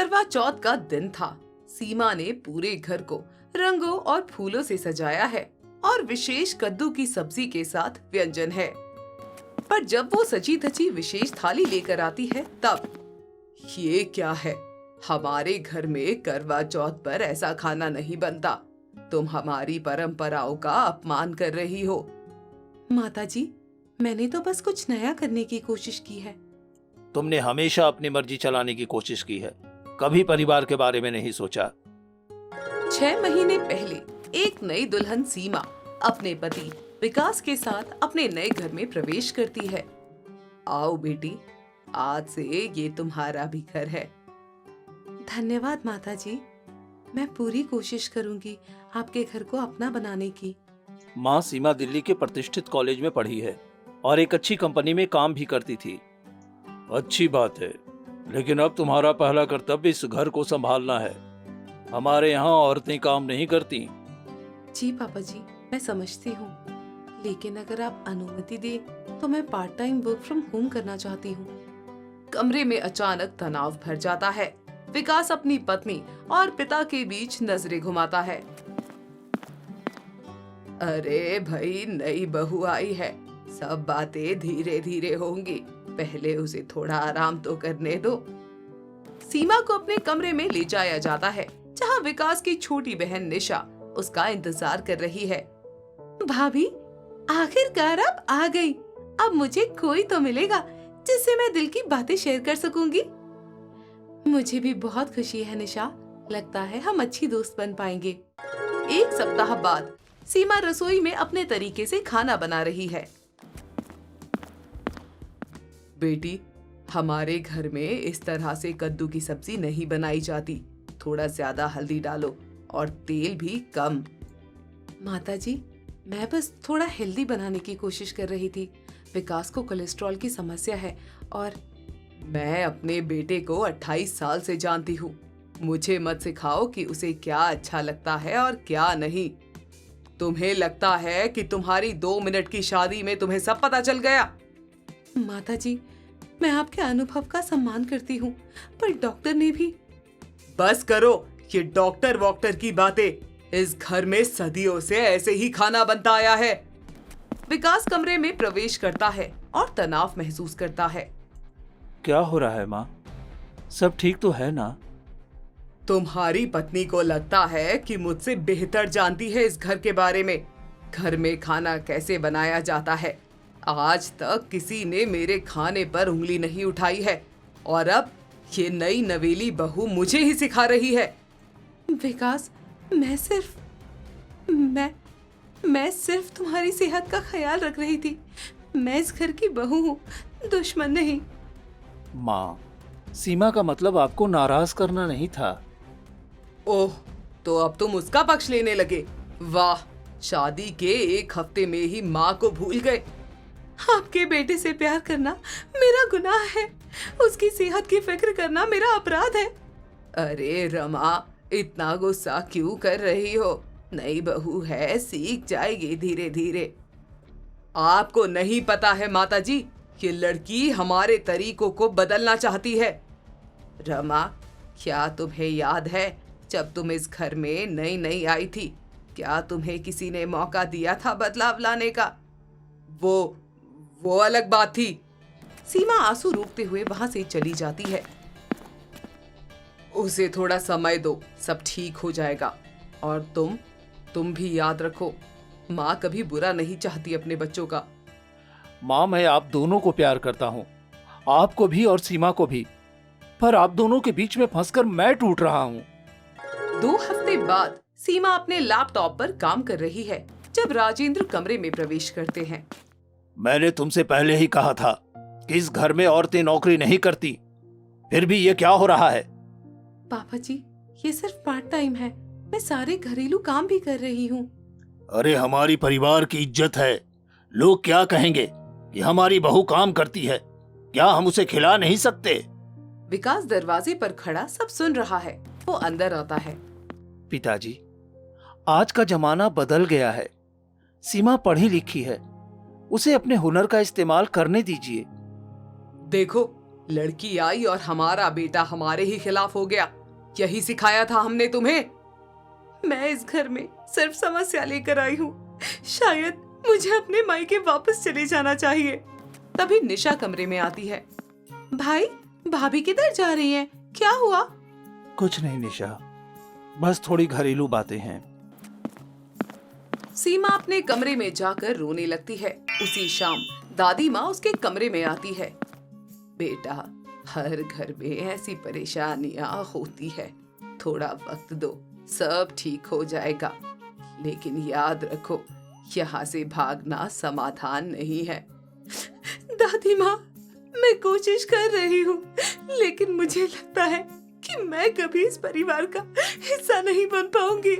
करवा चौथ का दिन था। सीमा ने पूरे घर को रंगों और फूलों से सजाया है और विशेष कद्दू की सब्जी के साथ व्यंजन है। पर जब वो सजी धजी विशेष थाली लेकर आती है तब ये क्या है? हमारे घर में करवा चौथ पर ऐसा खाना नहीं बनता। तुम हमारी परंपराओं का अपमान कर रही हो। माताजी, मैंने तो बस कुछ नया करने की कोशिश की है। तुमने हमेशा अपनी मर्जी चलाने की कोशिश की है, कभी परिवार के बारे में नहीं सोचा। 6 महीने पहले एक नई दुल्हन सीमा अपने पति विकास के साथ अपने नए घर में प्रवेश करती है। आओ बेटी, आज से ये तुम्हारा भी घर है। धन्यवाद माताजी, मैं पूरी कोशिश करूंगी आपके घर को अपना बनाने की। माँ सीमा दिल्ली के प्रतिष्ठित कॉलेज में पढ़ी है और एक अच्छी कंपनी में काम भी करती थी। अच्छी बात है, लेकिन अब तुम्हारा पहला कर्तव्य इस घर को संभालना है। हमारे यहाँ औरतें काम नहीं करती। जी पापा जी, मैं समझती हूँ, लेकिन अगर आप अनुमति दे तो मैं part time work from home करना चाहती हूँ। कमरे में अचानक तनाव भर जाता है। विकास अपनी पत्नी और पिता के बीच नजरें घुमाता है। अरे भाई, नई बहू आई है, सब बातें धीरे धीरे होंगी, पहले उसे थोड़ा आराम तो करने दो। सीमा को अपने कमरे में ले जाया जाता है, जहाँ विकास की छोटी बहन निशा उसका इंतजार कर रही है। भाभी, आखिरकार आप आ गई। अब मुझे कोई तो मिलेगा जिससे मैं दिल की बातें शेयर कर सकूंगी। मुझे भी बहुत खुशी है निशा, लगता है हम अच्छी दोस्त बन पाएंगे। एक सप्ताह बाद सीमा रसोई में अपने तरीके से खाना बना रही है। बेटी, हमारे घर में इस तरह से कद्दू की सब्जी नहीं बनाई जाती। थोड़ा ज्यादा हल्दी डालो और तेल भी कम। माताजी, मैं बस थोड़ा हेल्दी बनाने की कोशिश कर रही थी। विकास को कोलेस्ट्रॉल की समस्या है और मैं अपने बेटे को 28 साल से जानती हूँ। मुझे मत सिखाओ कि उसे क्या अच्छा लगता है और क्या नहीं। तुम्हें लगता है कि तुम्हारी 2 मिनट की शादी में तुम्हें सब पता चल गया? माताजी, मैं आपके अनुभव का सम्मान करती हूँ, पर डॉक्टर ने भी। बस करो ये डॉक्टर वॉक्टर की बातें। इस घर में सदियों से ऐसे ही खाना बनता आया है। विकास कमरे में प्रवेश करता है और तनाव महसूस करता है। क्या हो रहा है माँ? सब ठीक तो है ना? तुम्हारी पत्नी को लगता है कि मुझसे बेहतर जानती है इस घर के बारे में, घर में खाना कैसे बनाया जाता है। आज तक किसी ने मेरे खाने पर उंगली नहीं उठाई है और अब ये नई नवेली बहू मुझे ही सिखा रही है। विकास, मैं सिर्फ तुम्हारी सेहत का ख्याल रख रही थी। मैं इस घर की बहू हूँ, दुश्मन नहीं। माँ, सीमा का मतलब आपको नाराज करना नहीं था। ओह, तो अब तुम उसका पक्ष लेने लगे। वाह, शादी के 1 हफ्ते में ही माँ को भूल गए। आपके बेटे से प्यार करना मेरा गुनाह है, उसकी सेहत की फिक्र करना मेरा अपराध है। अरे रमा, इतना गुस्सा क्यों कर रही हो? नई बहू है, सीख जाएगी धीरे धीरे। आपको नहीं पता है माताजी, ये लड़की हमारे तरीकों को बदलना चाहती है। रमा, क्या तुम्हें याद है जब तुम इस घर में नई नई आई थी, क्या तुम्हें किसी ने मौका दिया था बदलाव लाने का? वो अलग बात थी। सीमा आंसू रोकते हुए वहां से चली जाती है। उसे थोड़ा समय दो, सब ठीक हो जाएगा। और तुम भी याद रखो, माँ कभी बुरा नहीं चाहती अपने बच्चों का। माँ, मैं आप दोनों को प्यार करता हूँ, आपको भी और सीमा को भी, पर आप दोनों के बीच में फंसकर मैं टूट रहा हूँ। 2 हफ्ते बाद सीमा अपने लैपटॉप पर काम कर रही है जब राजेंद्र कमरे में प्रवेश करते हैं। मैंने तुमसे पहले ही कहा था कि इस घर में औरतें नौकरी नहीं करती, फिर भी ये क्या हो रहा है? पापा जी, ये सिर्फ पार्ट टाइम है, मैं सारे घरेलू काम भी कर रही हूँ। अरे, हमारी परिवार की इज्जत है, लोग क्या कहेंगे कि हमारी बहू काम करती है, क्या हम उसे खिला नहीं सकते? विकास दरवाजे पर खड़ा सब सुन रहा है। वो अंदर आता है। पिताजी, आज का जमाना बदल गया है। सीमा पढ़ी लिखी है, उसे अपने हुनर का इस्तेमाल करने दीजिए। देखो, लड़की आई और हमारा बेटा हमारे ही खिलाफ हो गया। यही सिखाया था हमने तुम्हें। मैं इस घर में सिर्फ समस्या लेकर आई हूँ। शायद मुझे अपने मायके वापस चले जाना चाहिए। तभी निशा कमरे में आती है। भाई, भाभी किधर जा रही हैं? क्या हुआ? कुछ नहीं निशा, बस थोड़ी घरेलू बातें हैं। सीमा अपने कमरे में जाकर रोने लगती है। उसी शाम दादी माँ उसके कमरे में आती है। बेटा, हर घर में ऐसी परेशानियां होती है, थोड़ा वक्त दो, सब ठीक हो जाएगा। लेकिन याद रखो, यहाँ से भागना समाधान नहीं है। दादी माँ, मैं कोशिश कर रही हूँ, लेकिन मुझे लगता है कि मैं कभी इस परिवार का हिस्सा नहीं बन पाऊंगी।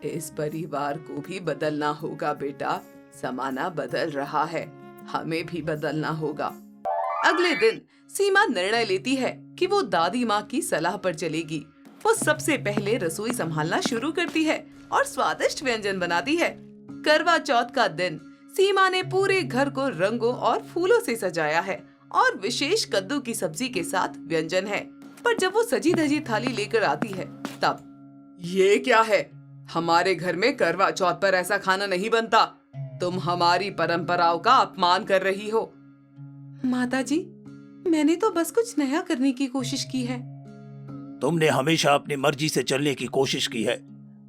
इस परिवार को भी बदलना होगा बेटा। जमाना बदल रहा है, हमें भी बदलना होगा। अगले दिन सीमा निर्णय लेती है कि वो दादी माँ की सलाह पर चलेगी। वो सबसे पहले रसोई संभालना शुरू करती है और स्वादिष्ट व्यंजन बनाती है। करवा चौथ का दिन सीमा ने पूरे घर को रंगों और फूलों से सजाया है और विशेष कद्दू की सब्जी के साथ व्यंजन है। पर जब वो सजी धजी थाली लेकर आती है, तब ये क्या है? हमारे घर में करवा चौथ पर ऐसा खाना नहीं बनता। तुम हमारी परंपराओं का अपमान कर रही हो। माताजी, मैंने तो बस कुछ नया करने की कोशिश की है। तुमने हमेशा अपनी मर्जी से चलने की कोशिश की है,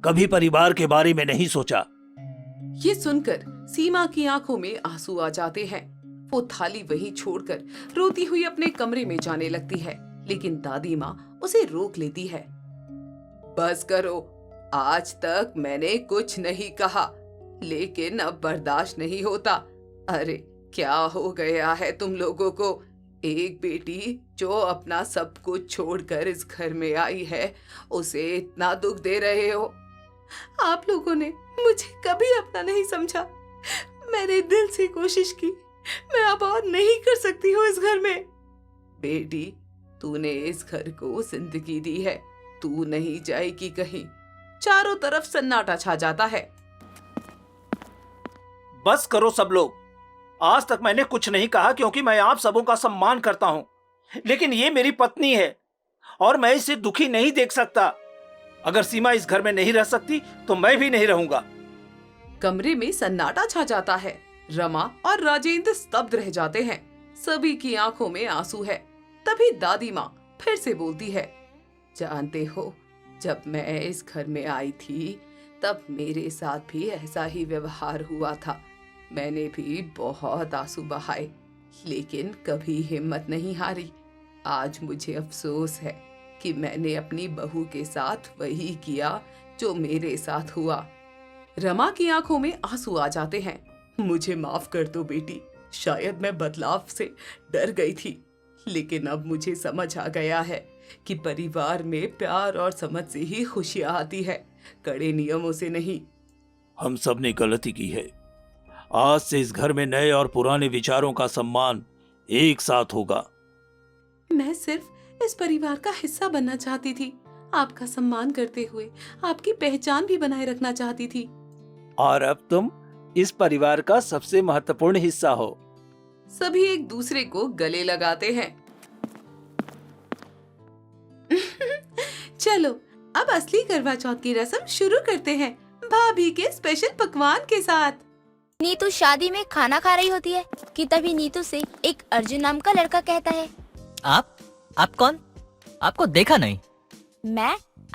कभी परिवार के बारे में नहीं सोचा। ये सुनकर सीमा की आंखों में आंसू आ जाते हैं। वो थाली वहीं छोड़कर रोती हुई अपने कमरे में जाने लगती है, लेकिन दादी माँ उसे रोक लेती है। बस करो, आज तक मैंने कुछ नहीं कहा, लेकिन अब बर्दाश्त नहीं होता। अरे क्या हो गया है तुम लोगों को? एक बेटी जो अपना सब कुछ छोड़कर इस घर में आई है, उसे इतना दुख दे रहे हो। आप लोगों ने मुझे कभी अपना नहीं समझा। मैंने दिल से कोशिश की, मैं अब और नहीं कर सकती हूँ इस घर में। बेटी, तूने इस घर को जिंदगी दी है, तू नहीं जाएगी कहीं। चारों तरफ सन्नाटा छा जाता है। बस करो सब लोग, आज तक मैंने कुछ नहीं कहा क्योंकि मैं आप सबों का सम्मान करता हूं, लेकिन ये मेरी पत्नी है और मैं इसे दुखी नहीं देख सकता। अगर सीमा इस घर में नहीं रह सकती तो मैं भी नहीं रहूंगा। कमरे में सन्नाटा छा जाता है। रमा और राजेंद्र स्तब्ध रह जाते हैं। सभी की आंखों में आंसू है। तभी दादी माँ फिर से बोलती है, जानते हो, जब मैं इस घर में आई थी तब मेरे साथ भी ऐसा ही व्यवहार हुआ था। मैंने भी बहुत आंसू बहाए, लेकिन कभी हिम्मत नहीं हारी। आज मुझे अफसोस है कि मैंने अपनी बहू के साथ वही किया जो मेरे साथ हुआ। रमा की आंखों में आंसू आ जाते हैं। मुझे माफ कर दो बेटी, शायद मैं बदलाव से डर गई थी, लेकिन अब मुझे समझ आ गया है कि परिवार में प्यार और समझ से ही खुशियां आती है, कड़े नियमों से नहीं। हम सब ने गलती की है। आज से इस घर में नए और पुराने विचारों का सम्मान एक साथ होगा। मैं सिर्फ इस परिवार का हिस्सा बनना चाहती थी, आपका सम्मान करते हुए आपकी पहचान भी बनाए रखना चाहती थी। और अब तुम इस परिवार का सबसे महत्वपूर्ण हिस्सा हो। सभी एक दूसरे को गले लगाते हैं। चलो, अब असली करवा चौथ की रस्म शुरू करते हैं, भाभी के स्पेशल पकवान के साथ। नीतू शादी में खाना खा रही होती है कि तभी नीतू से एक अर्जुन नाम का लड़का कहता है, आप कौन? आपको देखा नहीं।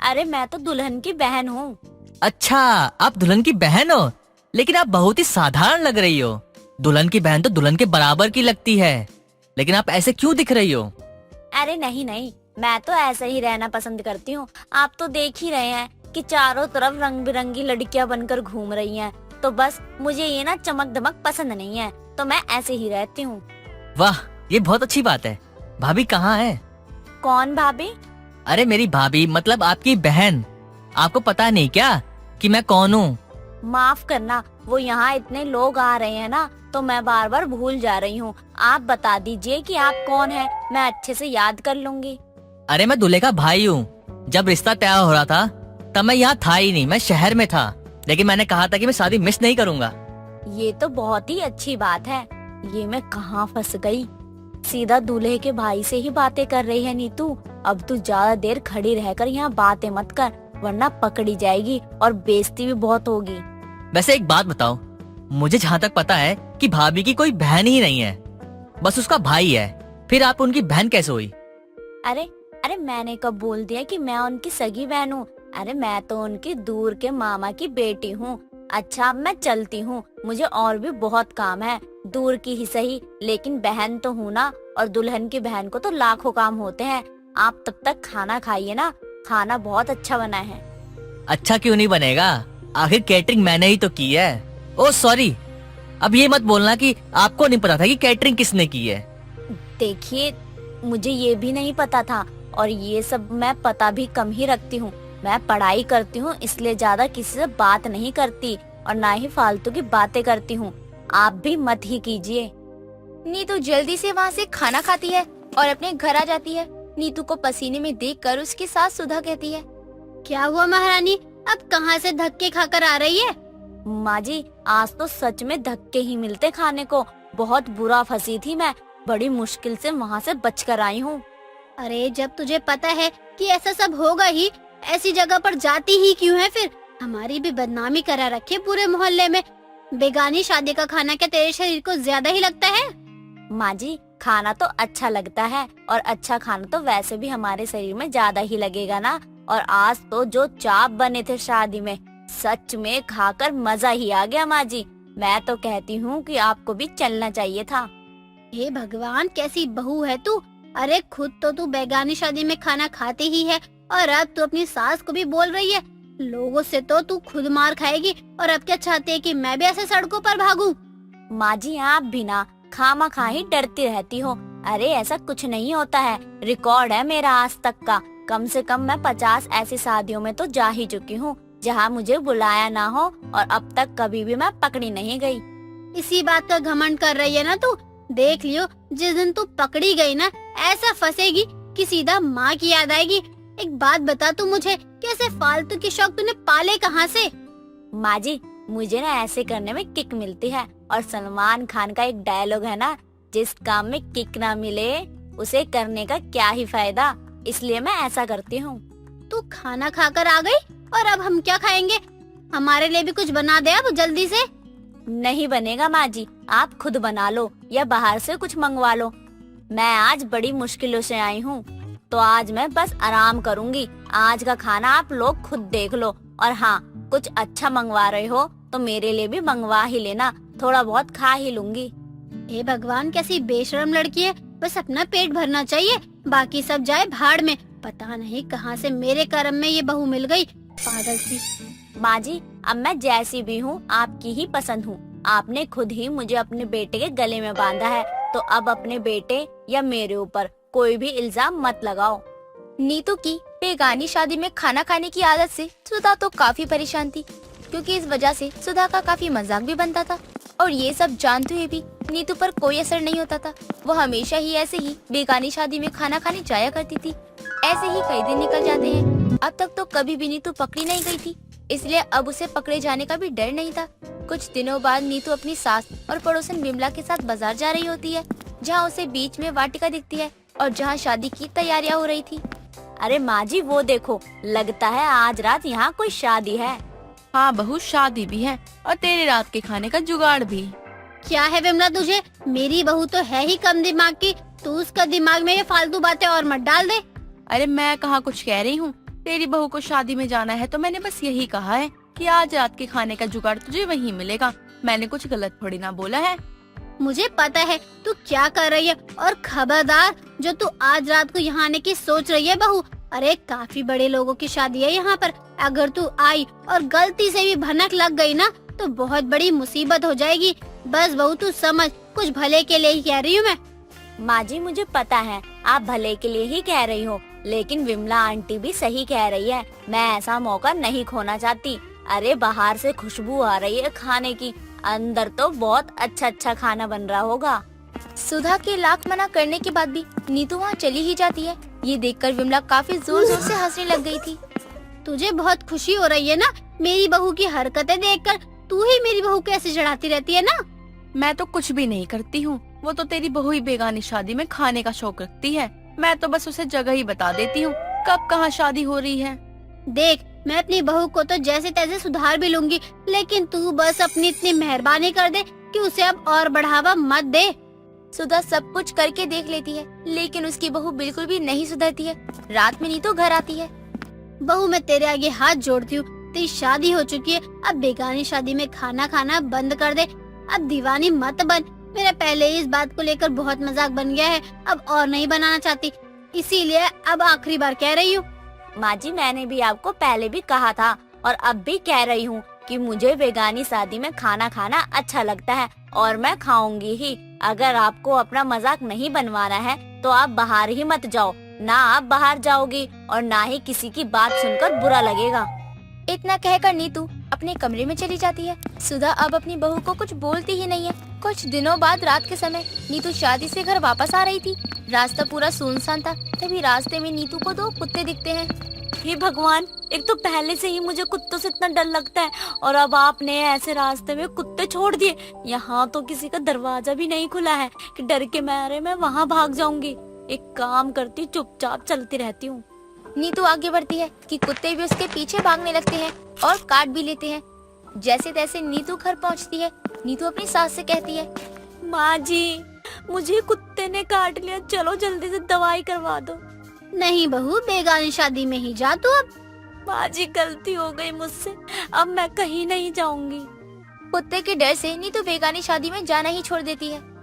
अरे मैं तो दुल्हन की बहन हूँ। अच्छा, आप दुल्हन की बहन हो, लेकिन आप बहुत ही साधारण लग रही हो। दुल्हन की बहन तो दुल्हन के बराबर की लगती है, लेकिन आप ऐसे क्यों दिख रही हो? अरे नहीं, मैं तो ऐसे ही रहना पसंद करती हूँ। आप तो देख ही रहे हैं कि चारों तरफ रंग बिरंगी लड़कियाँ बनकर घूम रही हैं, तो बस मुझे ये ना चमक दमक पसंद नहीं है, तो मैं ऐसे ही रहती हूँ। वाह, ये बहुत अच्छी बात है। भाभी कहाँ है? कौन भाभी? अरे मेरी भाभी मतलब आपकी बहन। आपको पता नहीं क्या कि मैं कौन हूँ? माफ करना, वो यहाँ इतने लोग आ रहे हैं ना, तो मैं बार बार भूल जा रही हूँ। आप बता दीजिए कि आप कौन है, मैं अच्छे से याद कर लूंगी। अरे मैं दूल्हे का भाई हूँ। जब रिश्ता तय हो रहा था तब मैं यहाँ था ही नहीं, मैं शहर में था, लेकिन मैंने कहा था कि मैं शादी मिस नहीं करूँगा। ये तो बहुत ही अच्छी बात है। ये मैं कहाँ फंस गई। सीधा दूल्हे के भाई से ही बातें कर रही है नीतू। अब तू ज्यादा देर खड़ी रहकर यहाँ बातें मत कर, वरना पकड़ी जाएगी और बेइज्जती भी बहुत होगी। वैसे एक बात बताओ, मुझे जहाँ तक पता है कि भाभी की कोई बहन ही नहीं है, बस उसका भाई है। फिर आप उनकी बहन कैसे हुई? अरे अरे मैंने कब बोल दिया कि मैं उनकी सगी बहन हूँ? अरे मैं तो उनकी दूर के मामा की बेटी हूँ। अच्छा अब मैं चलती हूँ, मुझे और भी बहुत काम है, दूर की ही सही लेकिन बहन तो हूँ ना, और दुल्हन की बहन को तो लाखों काम होते हैं। आप तब तक खाना खाइए ना, खाना बहुत अच्छा बना है। अच्छा क्यों नहीं बनेगा, आखिर कैटरिंग मैंने ही तो की है। ओ सॉरी, अब ये मत बोलना कि आपको नहीं पता था कि कैटरिंग किसने की है। देखिए मुझे ये भी नहीं पता था, और ये सब मैं पता भी कम ही रखती हूँ। मैं पढ़ाई करती हूँ इसलिए ज्यादा किसी से बात नहीं करती, और ना ही फालतू की बातें करती हूँ। आप भी मत ही कीजिए। नीतू जल्दी से वहाँ से खाना खाती है और अपने घर आ जाती है। नीतू को पसीने में देखकर उसकी सास सुधा कहती है, क्या हुआ महारानी, अब कहाँ से धक्के खाकर आ रही है? माँ जी आज तो सच में धक्के ही मिलते खाने को, बहुत बुरा फंसी थी मैं, बड़ी मुश्किल से वहाँ से बचकर आई हूँ। अरे जब तुझे पता है कि ऐसा सब होगा ही, ऐसी जगह पर जाती ही क्यों है फिर? हमारी भी बदनामी करा रखे पूरे मोहल्ले में। बेगानी शादी का खाना क्या तेरे शरीर को ज्यादा ही लगता है? माँ जी खाना तो अच्छा लगता है, और अच्छा खाना तो वैसे भी हमारे शरीर में ज्यादा ही लगेगा ना। और आज तो जो चाप बने थे शादी में, सच में खाकर मजा ही आ गया माँ जी। मैं तो कहती हूँ कि आपको भी चलना चाहिए था। हे भगवान, कैसी बहू है तू। अरे खुद तो तू बेगानी शादी में खाना खाती ही है, और अब तू अपनी सास को भी बोल रही है। लोगों से तो तू खुद मार खाएगी, और अब क्या चाहते है कि मैं भी ऐसे सड़कों पर भागूं? माँ जी आप भी ना खामा खा ही डरती रहती हो। अरे ऐसा कुछ नहीं होता है, रिकॉर्ड है मेरा आज तक का। कम से कम मैं 50 ऐसी शादियों में तो जा ही चुकी हूँ जहाँ मुझे बुलाया ना हो, और अब तक कभी भी मैं पकड़ी नहीं गई। इसी बात का घमंड कर रही है ना तू? देख लियो, जिस दिन तू पकड़ी गई ना, ऐसा फंसेगी कि सीधा माँ की याद आएगी। एक बात बता तू मुझे, कैसे फालतू के शौक तूने पाले कहाँ से? माँ जी मुझे ना ऐसे करने में किक मिलती है, और सलमान खान का एक डायलॉग है ना, जिस काम में किक ना मिले उसे करने का क्या ही फायदा, इसलिए मैं ऐसा करती हूँ। तू खाना खाकर आ गई, और अब हम क्या खाएंगे? हमारे लिए भी कुछ बना दे अब जल्दी से। नहीं बनेगा माँ जी, आप खुद बना लो या बाहर से कुछ मंगवा लो। मैं आज बड़ी मुश्किलों से आई हूँ, तो आज मैं बस आराम करूँगी। आज का खाना आप लोग खुद देख लो, और हाँ कुछ अच्छा मंगवा रहे हो तो मेरे लिए भी मंगवा ही लेना, थोड़ा बहुत खा ही लूंगी। हे भगवान, कैसी बेशरम लड़की है। बस अपना पेट भरना चाहिए, बाकी सब जाए भाड़ में। पता नहीं कहाँ से मेरे कर्म में ये बहू मिल गई, पागल सी। माँ जी अब मैं जैसी भी हूँ आपकी ही पसंद हूँ। आपने खुद ही मुझे अपने बेटे के गले में बांधा है, तो अब अपने बेटे या मेरे ऊपर कोई भी इल्जाम मत लगाओ। नीतू की बेगानी शादी में खाना खाने की आदत से सुधा तो काफी परेशान थी, क्योंकि इस वजह से सुधा का काफी मजाक भी बनता था, और ये सब जानते हुए भी नीतू पर कोई असर नहीं होता था। वो हमेशा ही ऐसे ही बेगानी शादी में खाना खाने जाया करती थी। ऐसे ही कई दिन निकल जाते हैं। अब तक तो कभी भी नीतू पकड़ी नहीं गई थी, इसलिए अब उसे पकड़े जाने का भी डर नहीं था। कुछ दिनों बाद नीतू अपनी सास और पड़ोसन विमला के साथ बाजार जा रही होती है, जहाँ उसे बीच में वाटिका दिखती है और जहाँ शादी की तैयारियां हो रही थी। अरे माँ जी वो देखो, लगता है आज रात यहाँ कोई शादी है। हाँ बहू, शादी भी है और तेरे रात के खाने का जुगाड़ भी। क्या है विमला तुझे? मेरी बहू तो है ही कम दिमाग की, तू उसका दिमाग में ये फालतू बातें और मत डाल दे। अरे मैं कहाँ कुछ कह रही हूँ, तेरी बहू को शादी में जाना है तो मैंने बस यही कहा है कि आज रात के खाने का जुगाड़ तुझे वहीं मिलेगा। मैंने कुछ गलत थोड़ी ना बोला है। मुझे पता है तू क्या कर रही है, और खबरदार जो तू आज रात को यहाँ आने की सोच रही है बहू। अरे काफी बड़े लोगों की शादी है यहाँ पर, अगर तू आई और गलती से भी भनक लग गई ना तो बहुत बड़ी मुसीबत हो जाएगी। बस बहू तू समझ, कुछ भले के लिए ही कह रही हूँ मैं। माँ जी मुझे पता है आप भले के लिए ही कह रही हो, लेकिन विमला आंटी भी सही कह रही है। मैं ऐसा मौका नहीं खोना चाहती। अरे बाहर से खुशबू आ रही है खाने की, अंदर तो बहुत अच्छा अच्छा खाना बन रहा होगा। सुधा के लाख मना करने के बाद भी नीतू वहाँ चली ही जाती है। ये देखकर विमला काफी जोर जोर से हंसने लग गई थी। तुझे बहुत खुशी हो रही है ना मेरी बहू की हरकतें देखकर? तू ही मेरी बहू को ऐसे चढ़ाती रहती है ना। मैं तो कुछ भी नहीं करती हूँ, वो तो तेरी बहू ही बेगानी शादी में खाने का शौक रखती है। मैं तो बस उसे जगह ही बता देती हूँ कब कहाँ शादी हो रही है। देख, मैं अपनी बहू को तो जैसे तैसे सुधार भी लूंगी, लेकिन तू बस अपनी इतनी मेहरबानी कर दे कि उसे अब और बढ़ावा मत दे। सुधा सब कुछ करके देख लेती है, लेकिन उसकी बहू बिल्कुल भी नहीं सुधरती है। रात में नीतू घर आती है। बहू, मैं तेरे आगे हाथ जोड़ती हूँ, तेरी शादी हो चुकी है, अब बेगानी शादी में खाना खाना बंद कर दे। अब दीवानी मत बन। मेरा पहले ही इस बात को लेकर बहुत मजाक बन गया है, अब और नहीं बनाना चाहती, इसीलिए अब आखिरी बार कह रही हूँ। माँ जी, मैंने भी आपको पहले भी कहा था और अब भी कह रही हूँ कि मुझे बेगानी शादी में खाना खाना अच्छा लगता है और मैं खाऊंगी ही। अगर आपको अपना मजाक नहीं बनवाना है तो आप बाहर ही मत जाओ। ना आप बाहर जाओगी और ना ही किसी की बात सुनकर बुरा लगेगा। इतना कहकर नीतू अपने कमरे में चली जाती है। सुधा अब अपनी बहू को कुछ बोलती ही नहीं है। कुछ दिनों बाद रात के समय नीतू शादी से घर वापस आ रही थी। रास्ता पूरा सुनसान था। तभी रास्ते में नीतू को 2 कुत्ते दिखते हैं। हे भगवान, एक तो पहले से ही मुझे कुत्तों से इतना डर लगता है और अब आपने ऐसे रास्ते में कुत्ते छोड़ दिए। यहाँ तो किसी का दरवाजा भी नहीं खुला है कि डर के मारे मैं वहाँ भाग जाऊंगी। एक काम करती, चुपचाप चलती रहती हूँ। नीतू आगे बढ़ती है कि कुत्ते भी उसके पीछे भागने लगते हैं और काट भी लेते हैं। जैसे तैसे नीतू घर पहुँचती है। नीतू अपनी सास से कहती है, माँ जी, मुझे कुत्ते ने काट लिया, चलो जल्दी से दवाई करवा दो। नहीं बहू, बेगानी शादी में ही जा तू अब। माँ जी, गलती हो गई मुझसे, अब मैं कहीं नहीं जाऊंगी। कुत्ते के डर से नीतू बेगानी शादी में जाना ही छोड़ देती है।